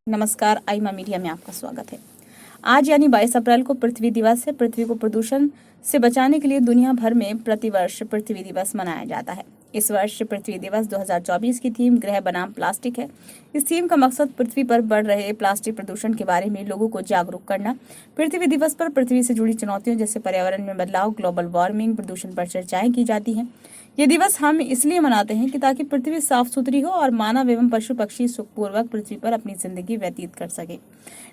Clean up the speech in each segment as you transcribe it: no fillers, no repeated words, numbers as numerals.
नमस्कार, आईमा मीडिया में आपका स्वागत है। आज यानी 22 अप्रैल को पृथ्वी दिवस है। पृथ्वी को प्रदूषण से बचाने के लिए दुनिया भर में प्रतिवर्ष पृथ्वी दिवस मनाया जाता है। इस वर्ष पृथ्वी दिवस 2024 की थीम ग्रह बनाम प्लास्टिक है। इस थीम का मकसद पृथ्वी पर बढ़ रहे प्लास्टिक प्रदूषण के बारे में लोगों को जागरूक करना। पृथ्वी दिवस पर पृथ्वी से जुड़ी चुनौतियों जैसे पर्यावरण में बदलाव, ग्लोबल वार्मिंग, प्रदूषण पर चर्चाएं की जाती हैं। ये दिवस हम इसलिए मनाते हैं कि ताकि पृथ्वी साफ सुथरी हो और मानव एवं पशु पक्षी सुखपूर्वक पृथ्वी पर अपनी जिंदगी व्यतीत कर सके।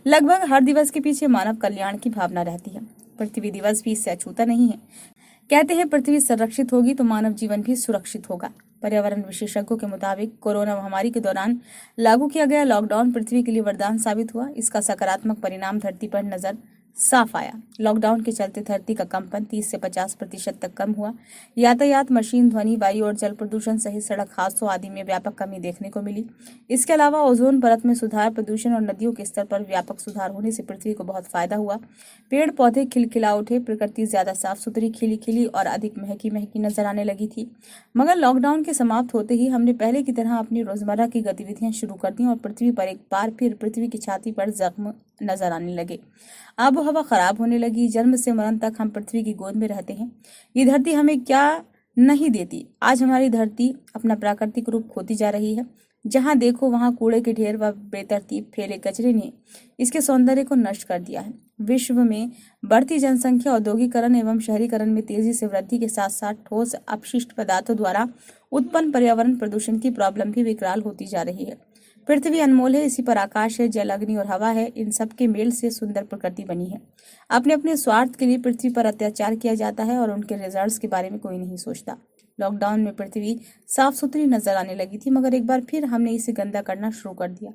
लगभग हर दिवस के पीछे मानव कल्याण की भावना रहती है। पृथ्वी दिवस भी इससे अछूता नहीं है। कहते हैं पृथ्वी संरक्षित होगी तो मानव जीवन भी सुरक्षित होगा। पर्यावरण विशेषज्ञों के मुताबिक कोरोना महामारी के दौरान लागू किया गया लॉकडाउन पृथ्वी के लिए वरदान साबित हुआ। इसका सकारात्मक परिणाम धरती पर नजर साफ आया। लॉकडाउन के चलते धरती का कंपन 30 से 50% तक कम हुआ। यातायात, मशीन, ध्वनि, वायु और जल प्रदूषण सहित सड़क हादसों आदि में व्यापक कमी देखने को मिली। इसके अलावा ओजोन परत में सुधार, प्रदूषण और नदियों के स्तर पर व्यापक सुधार होने से पृथ्वी को बहुत फायदा हुआ। पेड़ पौधे खिलखिला उठे, प्रकृति ज्यादा साफ सुथरी, खिली खिली और अधिक महकी महकी नजर आने लगी थी। मगर लॉकडाउन के समाप्त होते ही हमने पहले की तरह अपनी रोजमर्रा की गतिविधियां शुरू कर दी और पृथ्वी पर एक बार फिर पृथ्वी की छाती पर जख्म नजर आने लगे। आबो हवा खराब होने लगी। जन्म से मरण तक हम पृथ्वी की गोद में रहते हैं। ये धरती हमें क्या नहीं देती। आज हमारी धरती अपना प्राकृतिक रूप खोती जा रही है। जहां देखो वहां कूड़े के ढेर व बेतरतीब फैले कचरे ने इसके सौंदर्य को नष्ट कर दिया है। विश्व में बढ़ती जनसंख्या, औद्योगिकरण एवं शहरीकरण में तेजी से वृद्धि के साथ साथ ठोस अपशिष्ट पदार्थों द्वारा उत्पन्न पर्यावरण प्रदूषण की प्रॉब्लम भी विकराल होती जा रही है। पृथ्वी अनमोल है, इसी पर आकाश है, जल, अग्नि और हवा है। इन सब के मेल से सुंदर प्रकृति बनी है। अपने अपने स्वार्थ के लिए पृथ्वी पर अत्याचार किया जाता है और उनके रिजल्ट्स के बारे में कोई नहीं सोचता। लॉकडाउन में पृथ्वी साफ सुथरी नजर आने लगी थी, मगर एक बार फिर हमने इसे गंदा करना शुरू कर दिया,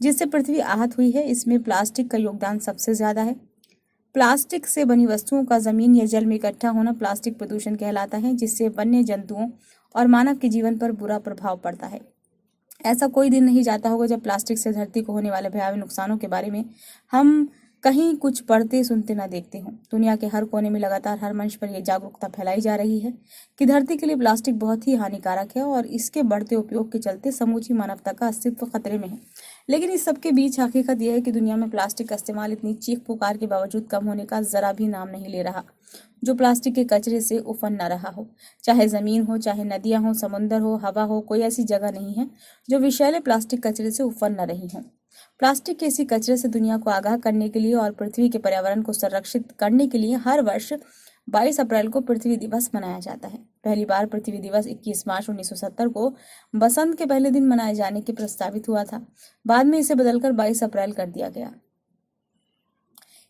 जिससे पृथ्वी आहत हुई है। इसमें प्लास्टिक का योगदान सबसे ज्यादा है। प्लास्टिक से बनी वस्तुओं का जमीन या जल में इकट्ठा होना प्लास्टिक प्रदूषण कहलाता है, जिससे वन्य जंतुओं और मानव के जीवन पर बुरा प्रभाव पड़ता है। ऐसा कोई दिन नहीं जाता होगा जब प्लास्टिक से धरती को होने वाले भयावह नुकसानों के बारे में हम कहीं कुछ पढ़ते सुनते ना देखते हों। दुनिया के हर कोने में लगातार हर मंच पर यह जागरूकता फैलाई जा रही है कि धरती के लिए प्लास्टिक बहुत ही हानिकारक है और इसके बढ़ते उपयोग के चलते समूची मानवता का अस्तित्व खतरे में है। लेकिन इस सबके बीच हकीकत यह है कि दुनिया में प्लास्टिक का इस्तेमाल इतनी चीख पुकार के बावजूद कम होने का जरा भी नाम नहीं ले रहा। जो प्लास्टिक के कचरे से उफन न रहा हो, चाहे जमीन हो, चाहे नदियां हो, समुद्र हो, हवा हो, कोई ऐसी जगह नहीं है जो विषैले प्लास्टिक कचरे से उफन न रही हो। प्लास्टिक के इसी कचरे से दुनिया को आगाह करने के लिए और पृथ्वी के पर्यावरण को संरक्षित करने के लिए हर वर्ष 22 अप्रैल को पृथ्वी दिवस मनाया जाता है। पहली बार पृथ्वी दिवस 21 मार्च 1970 को बसंत के पहले दिन मनाए जाने के प्रस्तावित हुआ था। बाद में इसे बदलकर 22 अप्रैल कर दिया गया।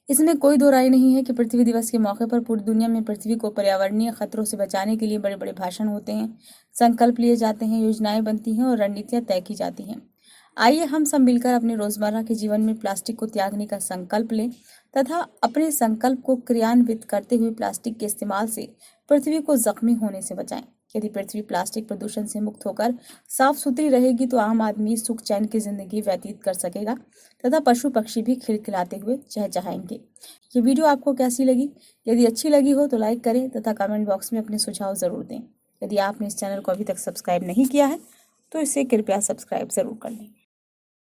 इसमें कोई दो राय नहीं है कि पृथ्वी दिवस के मौके पर पूरी दुनिया में पृथ्वी को पर्यावरणीय खतरों से बचाने के लिए बड़े बड़े भाषण होते हैं, संकल्प लिए जाते हैं, योजनाएं बनती हैं और रणनीतियां तय की जाती हैं। आइए हम सब मिलकर अपने रोजमर्रा के जीवन में प्लास्टिक को त्यागने का संकल्प लें तथा अपने संकल्प को क्रियान्वित करते हुए प्लास्टिक के इस्तेमाल से पृथ्वी को जख्मी होने से बचाएं। यदि पृथ्वी प्लास्टिक प्रदूषण से मुक्त होकर साफ सुथरी रहेगी तो आम आदमी सुख चैन की जिंदगी व्यतीत कर सकेगा तथा पशु पक्षी भी खिलखिलाते हुए चहचहाएंगे। ये वीडियो आपको कैसी लगी? यदि अच्छी लगी हो तो लाइक करें तथा कमेंट बॉक्स में अपने सुझाव जरूर दें। यदि आपने इस चैनल को अभी तक सब्सक्राइब नहीं किया है तो इसे कृपया सब्सक्राइब जरूर कर लें।